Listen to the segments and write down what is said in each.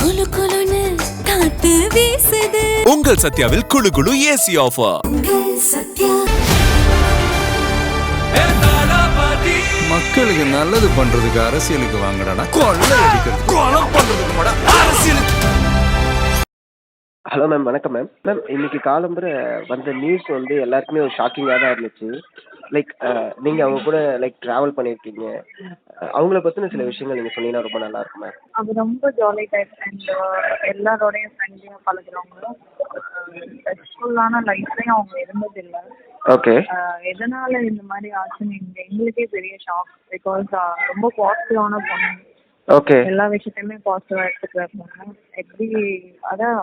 குளு குளுன்னு காத்து வீசுது. உங்கள் சத்யாவில் குளு குளு ஏசி ஆஃபர். மக்களுக்கு நல்லது பண்றதுக்கு அரசியலுக்கு வாங்கடா, கொள்ளை அடிக்கிறது கொலை பண்றதுக்கு அரசியலுக்கு. ஹலோ மேம், வணக்கம் மேம். மேம், இன்னைக்கு காலம்புற வந்த நியூஸ் வந்து எல்லாருக்குமே ஒரு ஷாக்கிங்காக தான் இருந்துச்சு. லைக் நீங்கள் அவங்க கூட லைக் ட்ராவல் பண்ணியிருக்கீங்க. அவங்கள பற்றின சில விஷயங்கள் நீங்கள் சொன்னீங்கன்னா ரொம்ப நல்லா இருக்கும் மேம். அது ரொம்ப ஜாலி டைப் அண்ட் எல்லாரோடையும் ஃப்ரெண்ட்லியாக பழகுறவங்க. ஸ்ட்ரெஸ்ஃபுல்லான லைஃப்லையும் அவங்க இருந்ததில்லை. ஓகே. எதனால இந்த மாதிரி ஆச்சுன்னு எங்களுக்கே பெரிய ஷாக். பிகாஸ் ரொம்ப பாசிட்டிவான பொண்ணு. ஓகே. எல்லா விஷயத்தையுமே பாசிட்டிவாக எடுத்துக்கிறாங்க. எப்படி அதான்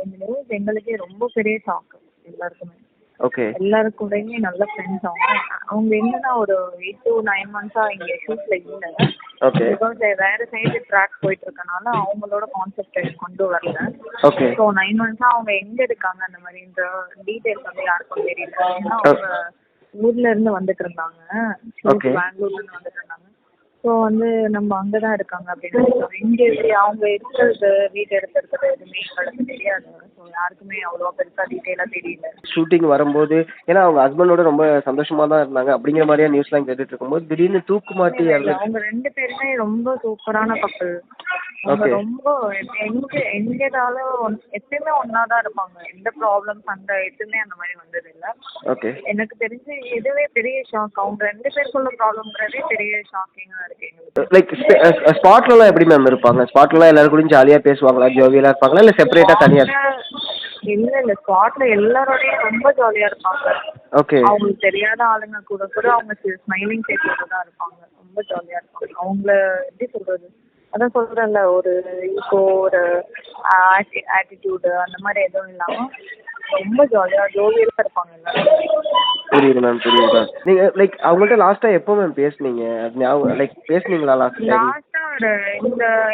இந்த நியூஸ் எங்களுக்கே ரொம்ப பெரிய ஷாக் எல்லாருக்குமே. ஓகே. எல்லாருக்கூடயுமே நல்ல ஃப்ரெண்ட்ஸ் அவங்க என்னன்னா ஒரு 8 to 9 months இங்கே ஷூட்ல இல்லை. ஓகே. பிகாஸ் வேற சைடு ட்ராக் போயிட்டு இருக்கனால அவங்களோட கான்செப்ட் கொண்டு வரல. ஓகே. ஸோ 9 months அவங்க எங்க இருக்காங்க அந்த மாதிரி இந்த டீடைல்ஸ் வந்து யாருக்கும் தெரியல. ஏன்னா அவங்க ஊர்ல இருந்து வந்துட்டு இருந்தாங்க. பெங்களூர்ல இருந்து வந்துட்டு இருந்தாங்க. ஸோ வந்து நம்ம அங்கதான் இருக்காங்க அப்படின்னு இங்க அவங்க இருக்கிறது வீட்டு எடுத்துருக்கிறது எதுவுமே எங்களுக்கு தெரியாது. ஸோ யாருக்குமே அவ்வளோ பெருசா டீட்டெயிலாக தெரியல. ஷூட்டிங் வரும்போது ஏன்னா அவங்க ஹஸ்பண்டோட ரொம்ப சந்தோஷமா தான் இருந்தாங்க அப்படிங்கிற மாதிரியா நியூஸ்லாம் கேட்டுட்டு இருக்கும்போது திடீர்னு தூக்கு மாட்டி அவங்க 2 பேருமே ரொம்ப சூப்பரான கப்பல். அவங்க ரொம்ப எங்கேதாலும் எப்பயுமே ஒன்னாதான் இருப்பாங்க. எந்த ப்ராப்ளம்ஸ் அந்த எதுவுமே அந்த மாதிரி வந்தது இல்லை. ஓகே. எனக்கு தெரிஞ்சு இதுவே பெரிய ஷாக். அவங்க 2 பேருக்குள்ள ப்ராப்ளம்ங்கிறதே பெரிய ஷாக்கிங்கா இருக்கு எங்களுக்கு. லைக் ஸ்பாட்லலாம் எப்படி மேம் இருப்பாங்க? ஸ்பாட்லலாம் எல்லாரும் கூட ஜாலியா பேசுவாங்களா, ஜோவியலா இருப்பாங்களா, இல்லை செப்பரேட்டா தனியா? இல்ல ஸ்பாட்ல எல்லாரோடையும் ரொம்ப ஜாலியா இருப்பாங்க. ஓகே. அவங்களுக்கு தெரியாத ஆளுங்க கூட அவங்க ஸ்மைலிங் ஃபேஸோட தான் இருப்பாங்க. ரொம்ப ஜாலியா இருப்பாங்க. அவங்கள எப்படி சொல்றது, அதான் சொல்றேன்ல, ஒரு ஈகோ ஒரு ஆட்டிடியூடு அந்த மாதிரி எதுவும் இல்லாம ரொம்ப ஜாலியா ஜோவியலா இருப்பாங்க எல்லாரும். புரியுது மேம், புரியுது மேம். நீங்க லைக் அவங்கள்ட்ட லாஸ்டா எப்போ மேம் பேசுனீங்க? லைக் பேசுனீங்களா லாஸ்டா? ஒரு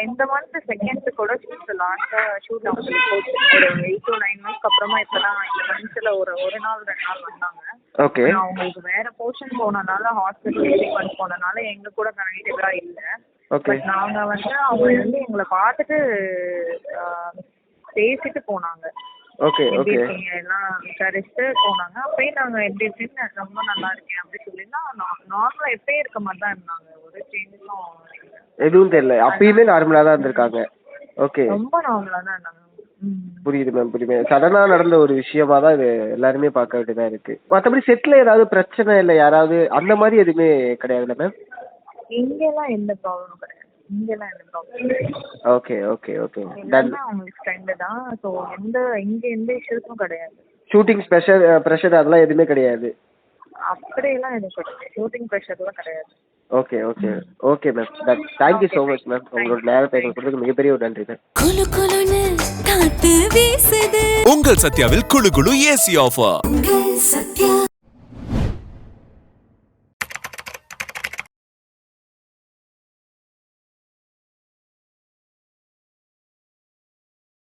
இந்த மந்த் 2nd கூட லாஸ்டா ஷூட் அவங்களுக்கு ஒரு 8 to 9 months அப்புறமா இப்பதான் இந்த மந்த்ல ஒரு நாள் 2 நாள் வந்தாங்க. ஓகே. அவங்களுக்கு வேற போர்ஷன் போனனால ஹாஸ்பிட்டல் ட்ரீட்மெண்ட் போனனால எங்க கூட கனெக்டிவா இல்ல. ஓகே. நாங்க வந்து அவங்க வந்து எங்களை பார்த்துட்டு பேசிட்டு போனாங்க. ஓகே. ஓகே. எல்லாம் விசாரிச்சுட்டு போனாங்க. அப்பயே நாங்க எப்படி இருக்குன்னு ரொம்ப நல்லா இருக்கேன் அப்படி சொல்லினா நார்மலா எப்பயே இருக்க மாதிரி தான் இருந்தாங்க. ஒரு சேஞ்சஸும் எதுவும் தெரியல. அப்பயுமே நார்மலா தான் இருந்திருக்காங்க. ஓகே. ரொம்ப நார்மலா தான் இருந்தாங்க. புரியுது மேம், புரியுது. சடனா நடந்த ஒரு விஷயமா தான் இது எல்லாருமே பார்க்க வேண்டியதா இருக்கு. மற்றபடி செட்ல ஏதாவது பிரச்சனை இல்லை யாராவது அந்த மாதிரி எதுவுமே கிடையாதுல்ல மேம்? இங்கெல்லாம் எந்த ப்ராப்ளமும் கிடையாது. ஓகே. ஓகே. ஓகே. அவங்களுக்கு ஃப்ரெண்டு தான். ஸோ இங்க எந்த இஷ்யூஸும் கிடையாது. ஷூட்டிங் ப்ரெஷர் அதெல்லாம் எதுவுமே கிடையாது. அப்படியெல்லாம் எதுவும் கிடையாது. ஷூட்டிங் ப்ரெஷர்லாம் கிடையாது. Okay. Okay. Okay ma'am. Thank you so much ma'am. உங்களோட நேரத்தை எங்களுக்கு கொடுத்ததுக்கு மிகப்பெரிய ஒரு நன்றி மேம். குளு குளுன்னு காத்து வீசுது. உங்கள் சத்யாவில் குளு குளு ஏசி ஆஃபர். சத்யா.